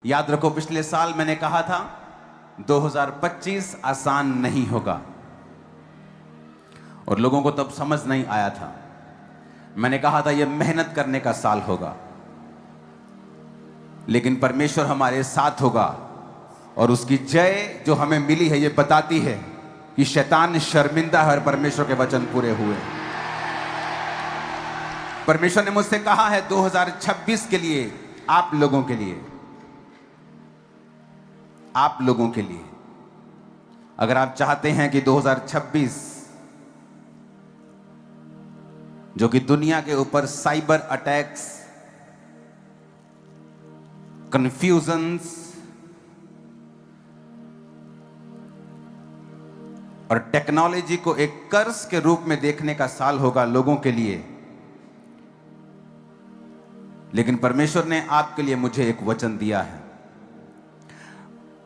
याद रखो, पिछले साल मैंने कहा था 2025 आसान नहीं होगा, और लोगों को तब समझ नहीं आया था। मैंने कहा था यह मेहनत करने का साल होगा, लेकिन परमेश्वर हमारे साथ होगा। और उसकी जय जो हमें मिली है, यह बताती है कि शैतान शर्मिंदा है और परमेश्वर के वचन पूरे हुए। परमेश्वर ने मुझसे कहा है 2026 के लिए, आप लोगों के लिए, आप लोगों के लिए, अगर आप चाहते हैं कि 2026 जो कि दुनिया के ऊपर साइबर अटैक्स, कंफ्यूजन्स और टेक्नोलॉजी को एक कर्स के रूप में देखने का साल होगा लोगों के लिए, लेकिन परमेश्वर ने आपके लिए मुझे एक वचन दिया है।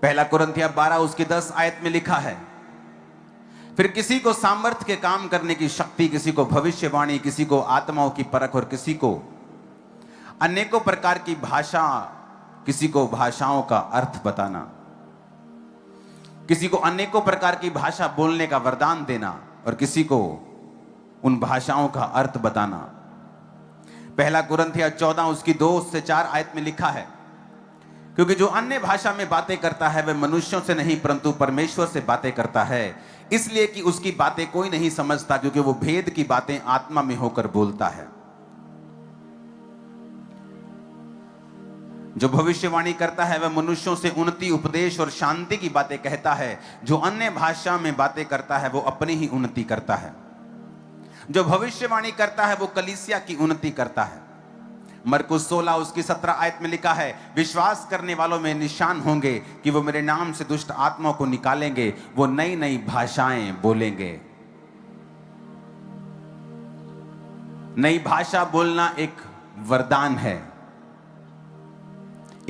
पहला कुरिन्थियों 12 उसकी 10 आयत में लिखा है, फिर किसी को सामर्थ्य के काम करने की शक्ति, किसी को भविष्यवाणी, किसी को आत्माओं की परख, और किसी को अनेकों प्रकार की भाषा, किसी को भाषाओं का अर्थ बताना, किसी को अनेकों प्रकार की भाषा बोलने का वरदान देना, और किसी को उन भाषाओं का अर्थ बताना। पहला कुरिन्थियों 14 उसकी 2 से 4 आयत में लिखा है, क्योंकि जो अन्य भाषा में बातें करता है वह मनुष्यों से नहीं परंतु परमेश्वर से बातें करता है, इसलिए कि उसकी बातें कोई नहीं समझता, क्योंकि वो भेद की बातें आत्मा में होकर बोलता है। जो भविष्यवाणी करता है वह मनुष्यों से उन्नति, उपदेश और शांति की बातें कहता है। जो अन्य भाषा में बातें करता है वो अपनी ही उन्नति करता है। जो भविष्यवाणी करता है वो कलीसिया की उन्नति करता है। मरकुस 16 उसकी 17 आयत में लिखा है, विश्वास करने वालों में निशान होंगे कि वो मेरे नाम से दुष्ट आत्माओं को निकालेंगे, वो नई नई भाषाएं बोलेंगे। नई भाषा बोलना एक वरदान है,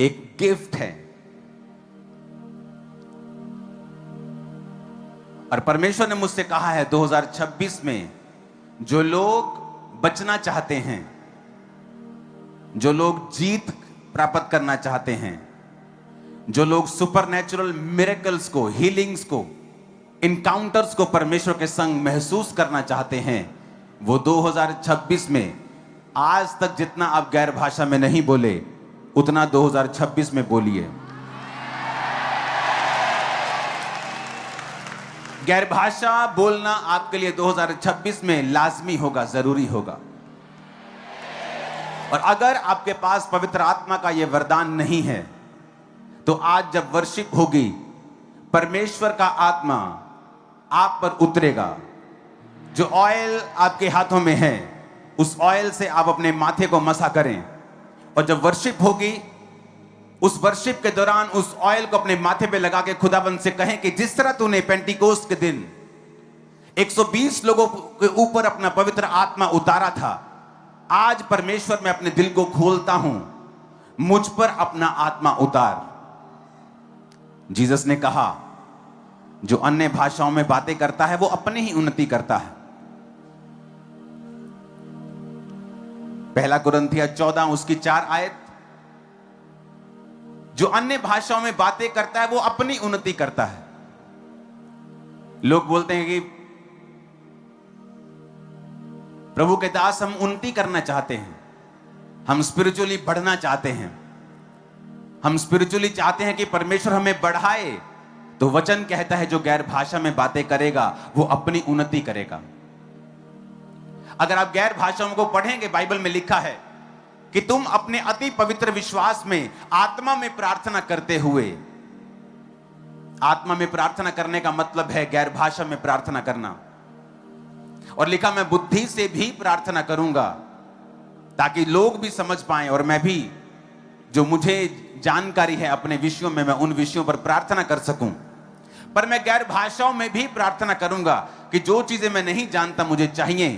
एक गिफ्ट है, और परमेश्वर ने मुझसे कहा है 2026 में जो लोग बचना चाहते हैं, जो लोग जीत प्राप्त करना चाहते हैं, जो लोग सुपरनैचुरल मिरेकल्स को, हीलिंग्स को, इनकाउंटर्स को परमेश्वर के संग महसूस करना चाहते हैं, वो 2026 में आज तक जितना आप गैर भाषा में नहीं बोले उतना 2026 में बोलिए। गैर भाषा बोलना आपके लिए 2026 में लाजमी होगा, जरूरी होगा। और अगर आपके पास पवित्र आत्मा का यह वरदान नहीं है तो आज जब वर्शिप होगी, परमेश्वर का आत्मा आप पर उतरेगा। जो ऑयल आपके हाथों में है उस ऑयल से आप अपने माथे को मसा करें, और जब वर्शिप होगी उस वर्शिप के दौरान उस ऑयल को अपने माथे पे लगा के खुदाबंद से कहें कि जिस तरह तूने पेंटिकोस्ट के दिन 120 लोगों के ऊपर अपना पवित्र आत्मा उतारा था, आज परमेश्वर मैं अपने दिल को खोलता हूं, मुझ पर अपना आत्मा उतार। जीसस ने कहा जो अन्य भाषाओं में बातें करता है वो अपनी ही उन्नति करता है। पहला कुरिन्थियों 14 उसकी 4 आयत, जो अन्य भाषाओं में बातें करता है वो अपनी उन्नति करता है। लोग बोलते हैं कि प्रभु के दास हम उन्नति करना चाहते हैं, हम स्पिरिचुअली बढ़ना चाहते हैं, हम स्पिरिचुअली चाहते हैं कि परमेश्वर हमें बढ़ाए। तो वचन कहता है जो गैर भाषा में बातें करेगा वो अपनी उन्नति करेगा। अगर आप गैर भाषाओं को पढ़ेंगे, बाइबल में लिखा है कि तुम अपने अति पवित्र विश्वास में आत्मा में प्रार्थना करते हुए, आत्मा में प्रार्थना करने का मतलब है गैर भाषा में प्रार्थना करना। और लिखा मैं बुद्धि से भी प्रार्थना करूंगा ताकि लोग भी समझ पाएं और मैं भी जो मुझे जानकारी है अपने विषयों में, मैं उन विषयों पर प्रार्थना कर सकूं। पर मैं गैर भाषाओं में भी प्रार्थना करूंगा कि जो चीजें मैं नहीं जानता मुझे चाहिए,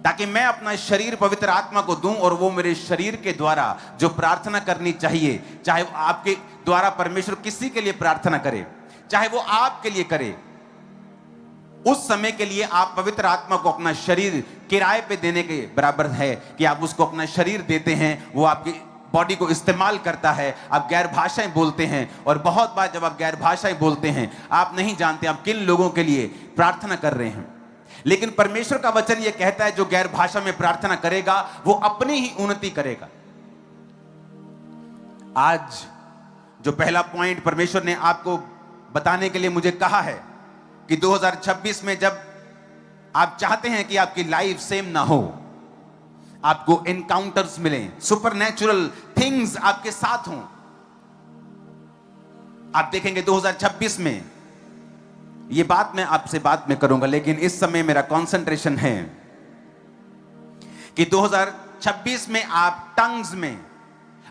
ताकि मैं अपना शरीर पवित्र आत्मा को दूं और वो मेरे शरीर के द्वारा जो प्रार्थना करनी चाहिए, चाहे वो आपके द्वारा परमेश्वर किसी के लिए प्रार्थना करे, चाहे वो आपके लिए करे, उस समय के लिए आप पवित्र आत्मा को अपना शरीर किराए पे देने के बराबर है कि आप उसको अपना शरीर देते हैं। वो आपकी बॉडी को इस्तेमाल करता है, आप गैर भाषाएं बोलते हैं, और बहुत बार जब आप गैर भाषाएं बोलते हैं आप नहीं जानते आप किन लोगों के लिए प्रार्थना कर रहे हैं। लेकिन परमेश्वर का वचन यह कहता है जो गैर भाषा में प्रार्थना करेगा वो अपनी ही उन्नति करेगा। आज जो पहला पॉइंट परमेश्वर ने आपको बताने के लिए मुझे कहा है कि 2026 में जब आप चाहते हैं कि आपकी लाइफ सेम ना हो, आपको एनकाउंटर्स मिले, सुपरनैचुरल थिंग्स आपके साथ हों, आप देखेंगे 2026 में, ये बात मैं आपसे बाद में करूंगा, लेकिन इस समय मेरा कंसंट्रेशन है कि 2026 में आप टंग्स में,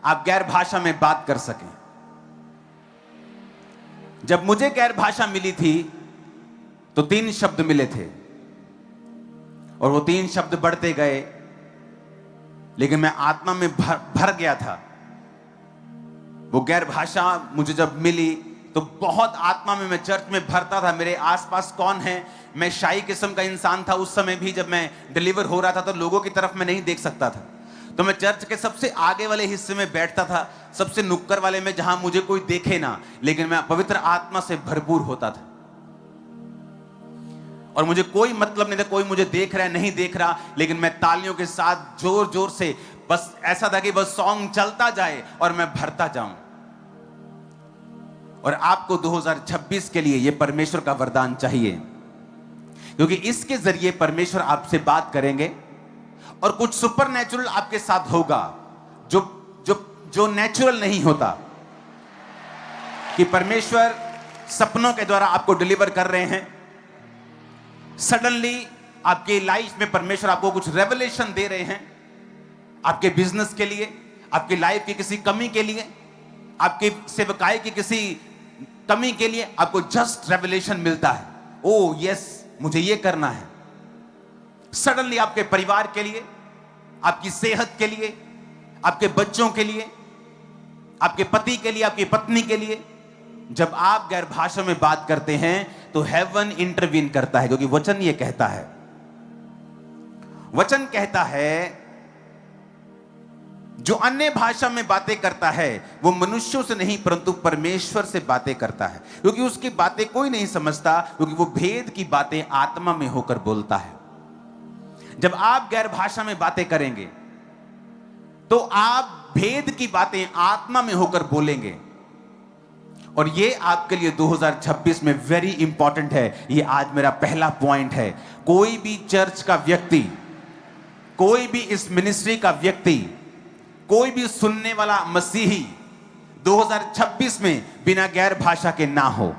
आप गैर भाषा में बात कर सकें। जब मुझे गैर भाषा मिली थी तो 3 शब्द मिले थे और वो 3 शब्द बढ़ते गए, लेकिन मैं आत्मा में भर गया था। वो गैर भाषा मुझे जब मिली तो बहुत आत्मा में मैं चर्च में भरता था। मेरे आसपास कौन है, मैं शाई किस्म का इंसान था उस समय भी। जब मैं डिलीवर हो रहा था तो लोगों की तरफ मैं नहीं देख सकता था, तो मैं चर्च के सबसे आगे वाले हिस्से में बैठता था, सबसे नुक्कड़ वाले में, जहां मुझे कोई देखे ना, लेकिन मैं पवित्र आत्मा से भरपूर होता था और मुझे कोई मतलब नहीं था कोई मुझे देख रहा है नहीं देख रहा, लेकिन मैं तालियों के साथ जोर जोर से, बस ऐसा था कि बस सॉन्ग चलता जाए और मैं भरता जाऊं। और आपको 2026 के लिए यह परमेश्वर का वरदान चाहिए, क्योंकि इसके जरिए परमेश्वर आपसे बात करेंगे और कुछ सुपरनैचुरल आपके साथ होगा जो जो जो नेचुरल नहीं होता। कि परमेश्वर सपनों के द्वारा आपको डिलीवर कर रहे हैं, सडनली आपकी लाइफ में परमेश्वर आपको कुछ रेवलेशन दे रहे हैं, आपके बिजनेस के लिए, आपकी लाइफ की किसी कमी के लिए, आपकी सेवकाई की किसी कमी के लिए आपको जस्ट रेवलेशन मिलता है। ओ यस, मुझे ये करना है। सडनली आपके परिवार के लिए, आपकी सेहत के लिए, आपके बच्चों के लिए, आपके पति के लिए, आपकी पत्नी के लिए, जब आप गैर भाषा में बात करते हैं तो हेवन इंटरवीन करता है, क्योंकि वचन ये कहता है, वचन कहता है जो अन्य भाषा में बातें करता है वो मनुष्यों से नहीं परंतु परमेश्वर से बातें करता है, क्योंकि उसकी बातें कोई नहीं समझता, क्योंकि वो भेद की बातें आत्मा में होकर बोलता है। जब आप गैर भाषा में बातें करेंगे तो आप भेद की बातें आत्मा में होकर बोलेंगे, और ये आपके लिए 2026 में वेरी इंपॉर्टेंट है। ये आज मेरा पहला पॉइंट है। कोई भी चर्च का व्यक्ति, कोई भी इस मिनिस्ट्री का व्यक्ति, कोई भी सुनने वाला मसीही 2026 में बिना गैर भाषा के ना हो।